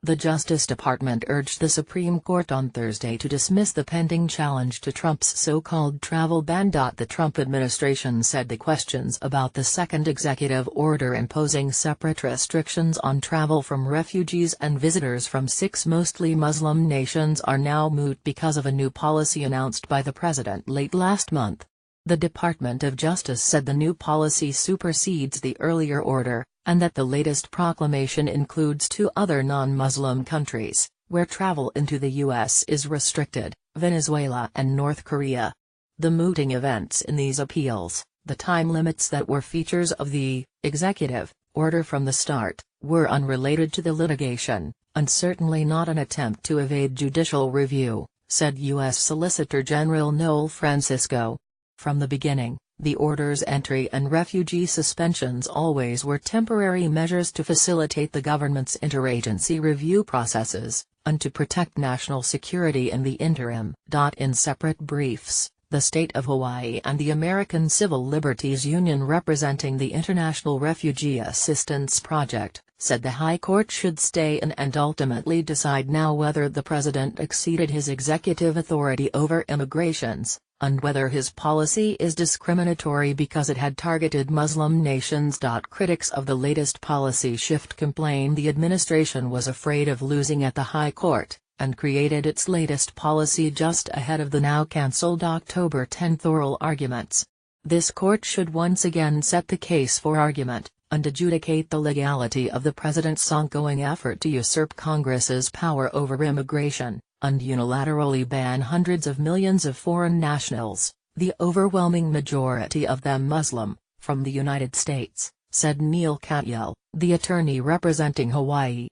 The Justice Department urged the Supreme Court on Thursday to dismiss the pending challenge to Trump's so-called travel ban. The Trump administration said the questions about the second executive order imposing separate restrictions on travel from refugees and visitors from 6 mostly Muslim nations are now moot because of a new policy announced by the president late last month. The Department of Justice said the new policy supersedes the earlier order, and that the latest proclamation includes 2 other non-Muslim countries, where travel into the U.S. is restricted: Venezuela and North Korea. The mooting events in these appeals, the time limits that were features of the executive order from the start, were unrelated to the litigation, and certainly not an attempt to evade judicial review, said U.S. Solicitor General Noel Francisco. From the beginning, the order's entry and refugee suspensions always were temporary measures to facilitate the government's interagency review processes, and to protect national security in the interim. In separate briefs, the state of Hawaii and the American Civil Liberties Union, representing the International Refugee Assistance Project, said the High Court should stay in and ultimately decide now whether the president exceeded his executive authority over immigrations, and whether his policy is discriminatory because it had targeted Muslim nations. Critics of the latest policy shift complain the administration was afraid of losing at the High Court, and created its latest policy just ahead of the now cancelled October 10 oral arguments. This court should once again set the case for argument, and adjudicate the legality of the president's ongoing effort to usurp Congress's power over immigration, and unilaterally ban hundreds of millions of foreign nationals, the overwhelming majority of them Muslim, from the United States, said Neil Katyal, the attorney representing Hawaii.